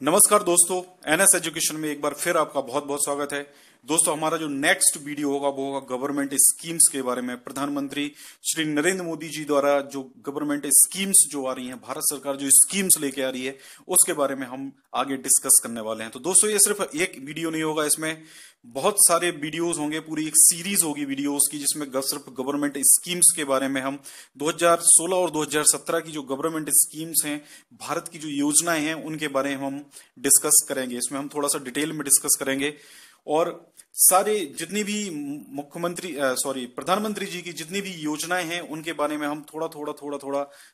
नमस्कार दोस्तों, NS education में एक बार फिर आपका बहुत बहुत स्वागत है। दोस्तों, हमारा जो नेक्स्ट वीडियो होगा वो होगा गवर्नमेंट स्कीम्स के बारे में। प्रधानमंत्री श्री नरेंद्र मोदी जी द्वारा जो गवर्नमेंट स्कीम्स जो आ रही हैं, भारत सरकार जो स्कीम्स लेके आ रही है उसके बारे में हम आगे डिस्कस करने वाले हैं। तो दोस्तों, ये सिर्फ एक वीडियो नहीं होगा, इसमें बहुत सारे वीडियोस होंगे, पूरी एक सीरीज होगी वीडियोस की, जिसमें सिर्फ गवर्नमेंट स्कीम्स के बारे में हम 2016 और 2017 की जो गवर्नमेंट स्कीम्स हैं, भारत की जो योजनाएं हैं, उनके बारे में हम डिस्कस करेंगे। इसमें हम थोड़ा सा डिटेल में डिस्कस करेंगे और सारे जितनी भी प्रधानमंत्री जी की जितनी भी योजनाएं हैं उनके बारे में हम थोड़ा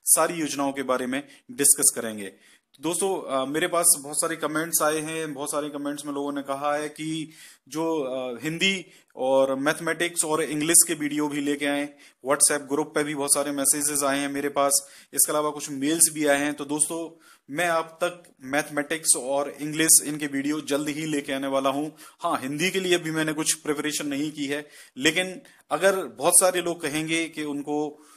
सारी योजनाओं के बारे में डिस्कस करेंगे। दोस्तों, मेरे पास बहुत सारे कमेंट्स आए हैं। बहुत सारे कमेंट्स में लोगों ने कहा है कि जो हिंदी और मैथमेटिक्स और इंग्लिश के वीडियो भी लेके आए। व्हाट्सएप ग्रुप पे भी बहुत सारे मैसेजेस आए हैं मेरे पास, इसके अलावा कुछ मेल्स भी आए हैं। तो दोस्तों, मैं आप तक मैथमेटिक्स और इंग्लिश इनके वीडियो जल्द ही लेके आने वाला हूं। हाँ, हिंदी के लिए भी मैंने कुछ प्रिपरेशन नहीं की है, लेकिन अगर बहुत सारे लोग कहेंगे कि उनको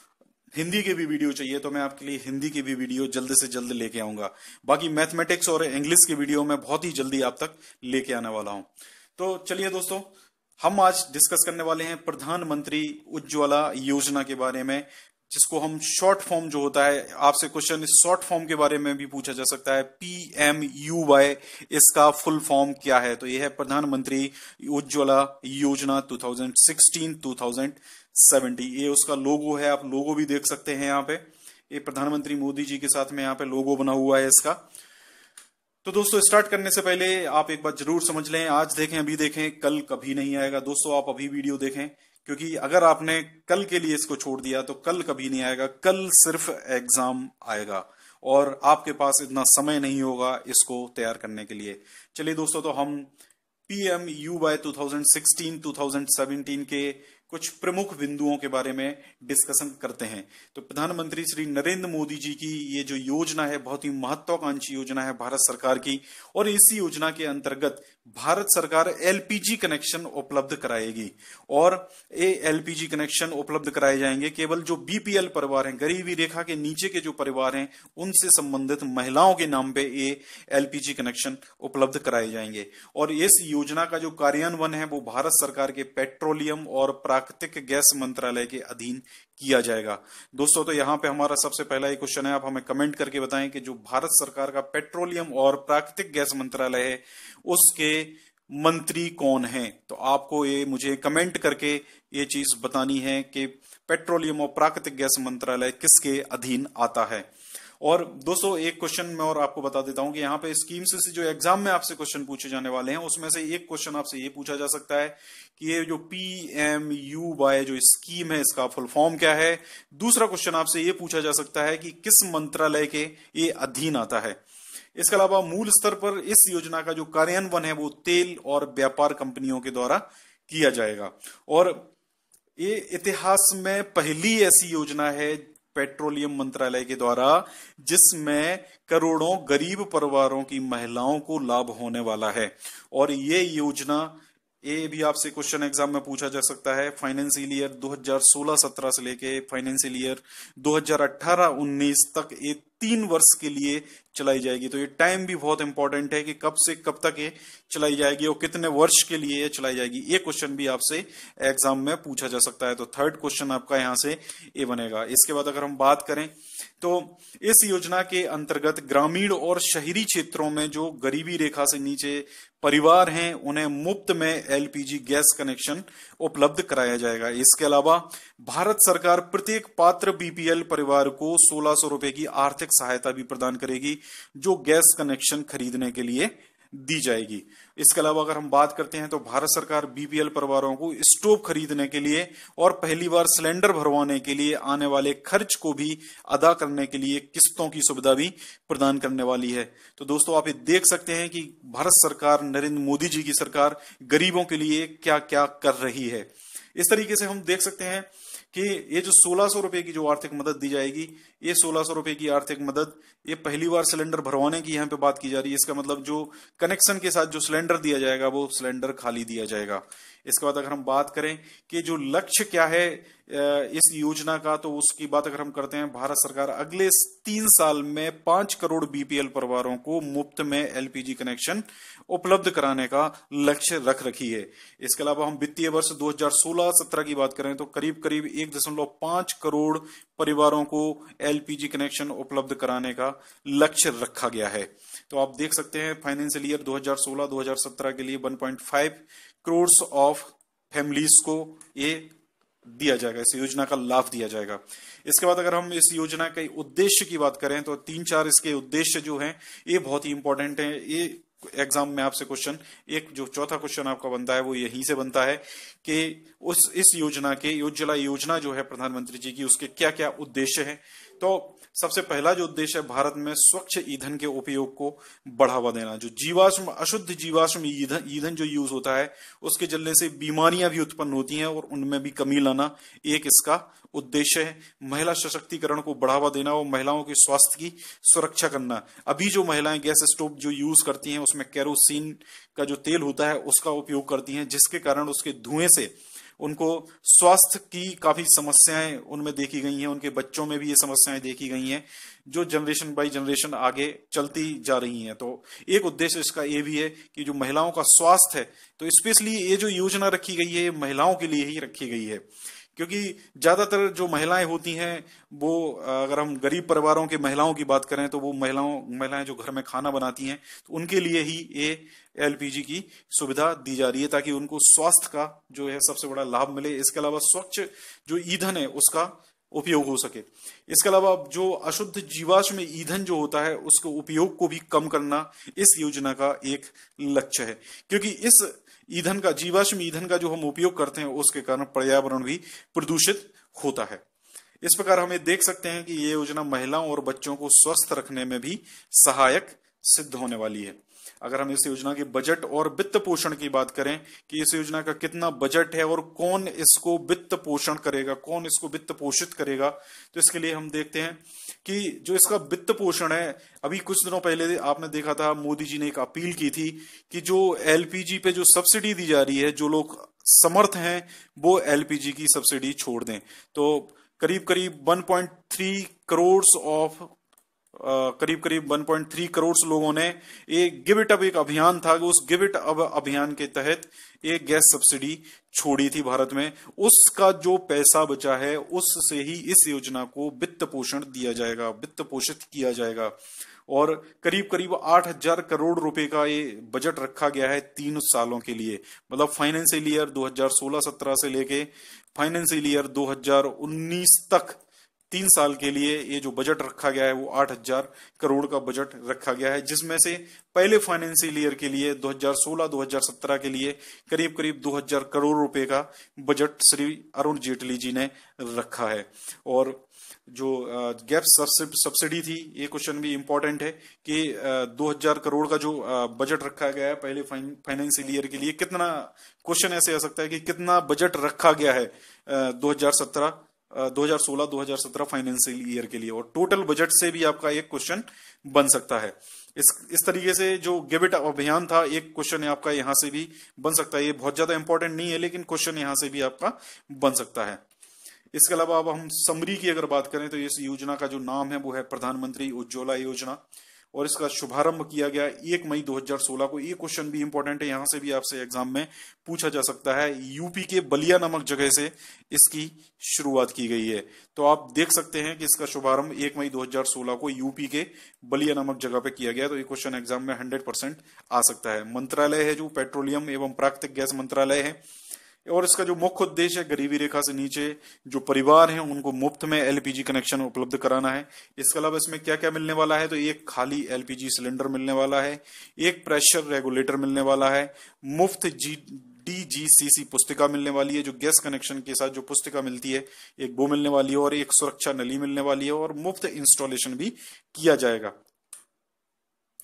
हिंदी के भी वीडियो चाहिए तो मैं आपके लिए हिंदी के भी वीडियो जल्द से जल्द लेके आऊंगा। बाकी मैथमेटिक्स और इंग्लिश के वीडियो मैं बहुत ही जल्दी आप तक लेके आने वाला हूं। तो चलिए दोस्तों, हम आज डिस्कस करने वाले हैं प्रधानमंत्री उज्ज्वला योजना के बारे में, जिसको हम शॉर्ट फॉर्म जो होता है, आपसे क्वेश्चन इस शॉर्ट फॉर्म के बारे में भी पूछा जा सकता है। PMUY इसका फुल फॉर्म क्या है? तो यह है प्रधानमंत्री उज्ज्वला योजना 2016-2070। ये उसका लोगो है, आप लोगो भी देख सकते हैं यहाँ पे। ये प्रधानमंत्री मोदी जी के साथ में यहाँ पे लोगो बना हुआ है इसका। तो दोस्तों, स्टार्ट करने से पहले आप एक बात जरूर समझ लें, आज देखें अभी देखें, कल कभी नहीं आएगा। दोस्तों, आप अभी वीडियो देखें, क्योंकि अगर आपने कल के लिए इसको छोड़ दिया तो कल कभी नहीं आएगा। कल सिर्फ एग्जाम आएगा और आपके पास इतना समय नहीं होगा इसको तैयार करने के लिए। चलिए दोस्तों, तो हम PMUY 2016-2017 के कुछ प्रमुख बिंदुओं के बारे में डिस्कशन करते हैं। तो प्रधानमंत्री श्री नरेंद्र मोदी जी की ये जो योजना है, बहुत ही महत्वाकांक्षी योजना है भारत सरकार की, और इसी योजना के अंतर्गत भारत सरकार LPG कनेक्शन उपलब्ध कराएगी। और ये LPG कनेक्शन उपलब्ध कराए जाएंगे केवल जो BPL परिवार हैं, गरीबी रेखा के नीचे के जो परिवार हैं, उनसे संबंधित महिलाओं के नाम पे ये LPG कनेक्शन उपलब्ध कराए जाएंगे। और इस योजना का जो कार्यान्वयन है वो भारत सरकार के पेट्रोलियम और प्राकृतिक गैस मंत्रालय के अधीन किया जाएगा। दोस्तों, तो यहाँ पे हमारा सबसे पहला एक क्वेश्चन है, आप हमें कमेंट करके बताएं कि जो भारत सरकार का पेट्रोलियम और प्राकृतिक गैस मंत्रालय है उसके मंत्री कौन हैं। तो आपको ये मुझे कमेंट करके ये चीज बतानी है कि पेट्रोलियम और प्राकृतिक गैस मंत्रालय किसके अधीन आता है। और दोस्तों, एक क्वेश्चन मैं और आपको बता देता हूं कि यहाँ पे स्कीम से जो एग्जाम में आपसे क्वेश्चन पूछे जाने वाले हैं उसमें से एक क्वेश्चन आपसे ये पूछा जा सकता है कि ये जो PMUY जो स्कीम है इसका फुल फॉर्म क्या है। दूसरा क्वेश्चन आपसे ये पूछा जा सकता है कि किस मंत्रालय के ये अधीन आता है। इसके अलावा मूल स्तर पर इस योजना का जो कार्यान्वयन है वो तेल और व्यापार कंपनियों के द्वारा किया जाएगा। और ये इतिहास में पहली ऐसी योजना है पेट्रोलियम मंत्रालय के द्वारा जिसमें करोड़ों गरीब परिवारों की महिलाओं को लाभ होने वाला है। और ये योजना, ये भी आपसे क्वेश्चन एग्जाम में पूछा जा सकता है, फाइनेंशियल ईयर 2016-17 से लेके फाइनेंशियल ईयर 2018-19 तक ये 3 वर्ष के लिए चलाई जाएगी। तो ये टाइम भी बहुत इंपॉर्टेंट है कि कब से कब तक ये चलाई जाएगी और कितने वर्ष के लिए ये चलाई जाएगी। ये क्वेश्चन भी आपसे एग्जाम में पूछा जा सकता है। तो थर्ड क्वेश्चन आपका यहाँ से ये बनेगा। इसके बाद अगर हम बात करें तो इस योजना के अंतर्गत ग्रामीण और शहरी क्षेत्रों में जो गरीबी रेखा से नीचे परिवार हैं उन्हें मुफ्त में LPG गैस कनेक्शन उपलब्ध कराया जाएगा। इसके अलावा भारत सरकार प्रत्येक पात्र BPL परिवार को 1600 रुपए की आर्थिक सहायता भी प्रदान करेगी जो गैस कनेक्शन खरीदने के लिए दी जाएगी। इसके अलावा अगर हम बात करते हैं तो भारत सरकार BPL परिवारों को स्टोव खरीदने के लिए और पहली बार सिलेंडर भरवाने के लिए आने वाले खर्च को भी अदा करने के लिए किस्तों की सुविधा भी प्रदान करने वाली है। तो दोस्तों, आप ये देख सकते हैं कि भारत सरकार, नरेंद्र मोदी जी की सरकार गरीबों के लिए क्या क्या कर रही है। इस तरीके से हम देख सकते हैं कि ये जो 1600 रुपए की जो आर्थिक मदद दी जाएगी, ये 1600 रुपए की आर्थिक मदद ये पहली बार सिलेंडर भरवाने की यहाँ पे बात की जा रही है। इसका मतलब जो कनेक्शन के साथ जो सिलेंडर दिया जाएगा वो सिलेंडर खाली दिया जाएगा। इसके बाद अगर हम बात करें कि जो लक्ष्य क्या है इस योजना का, तो उसकी बात अगर हम करते हैं, भारत सरकार अगले 3 साल में 5 करोड़ बीपीएल परिवारों को मुफ्त में एलपीजी कनेक्शन उपलब्ध कराने का लक्ष्य रख रखी है। इसके अलावा हम वित्तीय वर्ष 2016-17 की बात करें तो करीब करीब 1.5 करोड़ परिवारों को एलपीजी कनेक्शन उपलब्ध कराने का लक्ष्य रखा गया है। तो आप देख सकते हैं फाइनेंशियल ईयर 2016-2017 के लिए 1.5 करोड़ ऑफ फैमिलीज को ये दिया जाएगा, इस योजना का लाभ दिया जाएगा। इसके बाद अगर हम इस योजना के उद्देश्य की बात करें तो 3-4 इसके उद्देश्य जो हैं ये बहुत ही इंपॉर्टेंट हैं। ये एग्जाम में आपसे क्वेश्चन, एक जो चौथा क्वेश्चन आपका बनता है वो यहीं से बनता है कि इस योजना के उज्ज्वला योजना जो है प्रधानमंत्री जी की, उसके क्या क्या उद्देश्य हैं। तो सबसे पहला जो उद्देश्य है, भारत में स्वच्छ ईंधन के उपयोग को बढ़ावा देना। जो जीवाश्म अशुद्ध जीवाश्म ईंधन जो यूज होता है उसके जलने से बीमारियां भी उत्पन्न होती हैं और उनमें भी कमी लाना एक इसका उद्देश्य है। महिला सशक्तिकरण को बढ़ावा देना और महिलाओं के स्वास्थ्य की सुरक्षा करना। अभी जो महिलाएं गैस स्टोव जो यूज करती हैं उसमें केरोसिन का जो तेल होता है उसका उपयोग करती हैं, जिसके कारण उसके धुएं से उनको स्वास्थ्य की काफी समस्याएं उनमें देखी गई हैं, उनके बच्चों में भी ये समस्याएं देखी गई हैं जो जनरेशन बाय जनरेशन आगे चलती जा रही हैं। तो एक उद्देश्य इसका ये भी है कि जो महिलाओं का स्वास्थ्य है, तो स्पेशली ये जो योजना रखी गई है महिलाओं के लिए ही रखी गई है, क्योंकि ज्यादातर जो महिलाएं होती हैं वो, अगर हम गरीब परिवारों के महिलाओं की बात करें तो वो महिलाएं जो घर में खाना बनाती हैं तो उनके लिए ही ये एलपीजी की सुविधा दी जा रही है ताकि उनको स्वास्थ्य का जो है सबसे बड़ा लाभ मिले। इसके अलावा स्वच्छ जो ईंधन है उसका उपयोग हो सके। इसके अलावा जो अशुद्ध जीवाश्म ईंधन जो होता है उसके उपयोग को भी कम करना इस योजना का एक लक्ष्य है, क्योंकि इस ईंधन का, जीवाश्म ईंधन का जो हम उपयोग करते हैं उसके कारण पर्यावरण भी प्रदूषित होता है। इस प्रकार हमें देख सकते हैं कि ये योजना महिलाओं और बच्चों को स्वस्थ रखने में भी सहायक सिद्ध होने वाली है। अगर हम इस योजना के बजट और वित्त पोषण की बात करें कि इस योजना का कितना बजट है और कौन इसको वित्त पोषण करेगा, कौन इसको वित्त पोषित करेगा, तो इसके लिए हम देखते हैं कि जो इसका वित्त पोषण है, अभी कुछ दिनों पहले आपने देखा था मोदी जी ने एक अपील की थी कि जो एलपीजी पे जो सब्सिडी दी जा रही है, जो लोग समर्थ हैं वो एलपीजी की सब्सिडी छोड़ दें। तो करीब करीब 1.3 करोड़ ऑफ करीब करीब 1.3 करोड़ लोगों ने एक गिव इट अप, एक अभियान था, उस गिव इट अप अभियान के तहत एक गैस सब्सिडी छोड़ी थी भारत में। उसका जो पैसा बचा है उससे ही इस योजना को वित्त पोषण दिया जाएगा, वित्त पोषित किया जाएगा। और करीब करीब 8,000 करोड़ रुपए का ये बजट रखा गया है 3 सालों के लिए। मतलब फाइनेंशियल ईयर 2016-17 से लेके फाइनेंशियल ईयर 2019 तक 3 साल के लिए ये जो बजट रखा गया है वो 8,000 करोड़ का बजट रखा गया है, जिसमें से पहले फाइनेंशियल ईयर के लिए 2016-2017 के लिए करीब करीब 2,000 करोड़ रुपए का बजट श्री अरुण जेटली जी ने रखा है। और जो गैस सब्सिडी थी, ये क्वेश्चन भी इंपॉर्टेंट है कि 2,000 करोड़ का जो बजट रखा गया है पहले फाइनेंशियल ईयर के लिए, कितना, क्वेश्चन ऐसे आ सकता है कि कितना बजट रखा गया है 2016-2017 फाइनेंशियल ईयर के लिए, और टोटल बजट से भी आपका एक क्वेश्चन बन सकता है। इस तरीके से जो गिव इट अभियान था, एक क्वेश्चन आपका यहां से भी बन सकता है। ये बहुत ज्यादा इंपॉर्टेंट नहीं है लेकिन क्वेश्चन यहां से भी आपका बन सकता है। इसके अलावा अब हम समरी की अगर बात करें तो इस योजना का जो नाम है वो है प्रधानमंत्री उज्ज्वला योजना, और इसका शुभारंभ किया गया 1 मई 2016 को। ये क्वेश्चन भी इंपॉर्टेंट है, यहां से भी आपसे एग्जाम में पूछा जा सकता है। यूपी के बलिया नामक जगह से इसकी शुरुआत की गई है। तो आप देख सकते हैं कि इसका शुभारंभ 1 मई 2016 को यूपी के बलिया नामक जगह पे किया गया। तो ये क्वेश्चन एग्जाम में 100% आ सकता है। मंत्रालय है जो पेट्रोलियम एवं प्राकृतिक गैस मंत्रालय है, और इसका जो मुख्य उद्देश्य है गरीबी रेखा से नीचे जो परिवार हैं उनको मुफ्त में एलपीजी कनेक्शन उपलब्ध कराना है। इसके अलावा इसमें क्या क्या मिलने वाला है, तो एक खाली एलपीजी सिलेंडर मिलने वाला है, एक प्रेशर रेगुलेटर मिलने वाला है, मुफ्त डीजीसीसी पुस्तिका मिलने वाली है, जो गैस कनेक्शन के साथ जो पुस्तिका मिलती है एक वो मिलने वाली है, और एक सुरक्षा नली मिलने वाली है, और मुफ्त इंस्टॉलेशन भी किया जाएगा।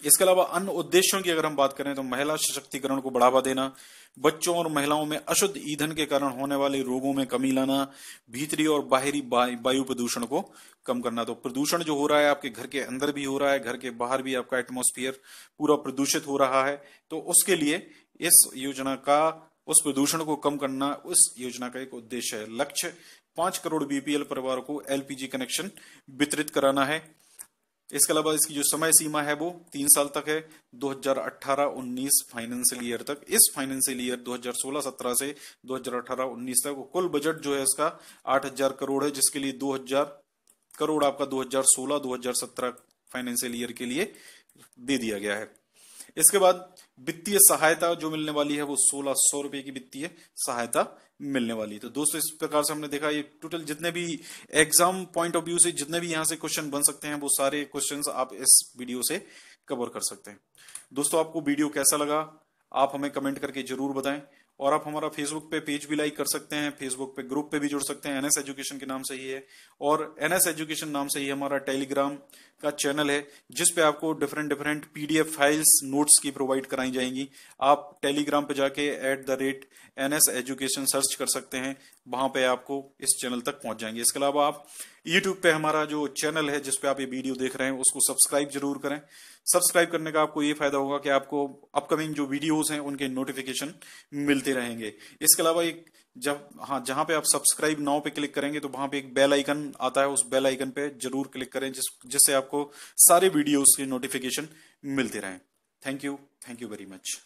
इसके अलावा अन्य उद्देश्यों की अगर हम बात करें तो महिला सशक्तिकरण को बढ़ावा देना, बच्चों और महिलाओं में अशुद्ध ईंधन के कारण होने वाले रोगों में कमी लाना, भीतरी और बाहरी वायु प्रदूषण को कम करना। तो प्रदूषण जो हो रहा है आपके घर के अंदर भी हो रहा है, घर के बाहर भी आपका एटमॉस्फेयर पूरा प्रदूषित हो रहा है। तो उसके लिए इस योजना का उस प्रदूषण को कम करना उस योजना का एक उद्देश्य है। लक्ष्य 5 करोड़ बीपीएल परिवारों को एलपीजी कनेक्शन वितरित कराना है। इसके अलावा इसकी जो समय सीमा है वो 3 साल तक है, 2018-19 फाइनेंशियल ईयर तक। इस फाइनेंशियल ईयर 2016-17 से 2018-19 तक कुल बजट जो है इसका 8,000 करोड़ है, जिसके लिए 2,000 करोड़ आपका 2016-2017 फाइनेंशियल ईयर के लिए दे दिया गया है। इसके बाद वित्तीय सहायता जो मिलने वाली है वो 1,600 रुपए की वित्तीय सहायता मिलने वाली है। तो दोस्तों इस प्रकार से हमने देखा ये टोटल जितने भी एग्जाम पॉइंट ऑफ व्यू से जितने भी यहाँ से क्वेश्चन बन सकते हैं वो सारे क्वेश्चंस आप इस वीडियो से कवर कर सकते हैं। दोस्तों आपको वीडियो कैसा लगा आप हमें कमेंट करके जरूर बताएं, और आप हमारा फेसबुक पे पेज भी लाइक कर सकते हैं, फेसबुक पे ग्रुप पे भी जुड़ सकते हैं, एनएस एजुकेशन के नाम से ही है, और एनएस एजुकेशन नाम से ही हमारा टेलीग्राम का चैनल है जिस पे आपको डिफरेंट पीडीएफ फाइल्स नोट्स की प्रोवाइड कराई जाएंगी। आप टेलीग्राम पे जाके @NS एजुकेशन सर्च कर सकते हैं, वहां पे आपको इस चैनल तक पहुंच जाएंगे। इसके अलावा आप यूट्यूब पे हमारा जो चैनल है जिसपे आप ये वीडियो देख रहे हैं उसको सब्सक्राइब जरूर करें। सब्सक्राइब करने का आपको ये फायदा होगा कि आपको अपकमिंग जो वीडियोस हैं उनके नोटिफिकेशन मिलते रहेंगे। इसके अलावा एक जहां पे आप सब्सक्राइब नाउ पे क्लिक करेंगे तो वहां पे एक बेल आइकन आता है, उस बेल आइकन पे जरूर क्लिक करें जिससे आपको सारे वीडियोस के नोटिफिकेशन मिलते रहें। Thank you very much.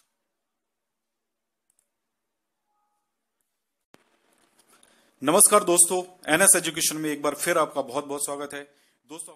नमस्कार दोस्तों, एनएस एजुकेशन में एक बार फिर आपका बहुत बहुत स्वागत है। दोस्तों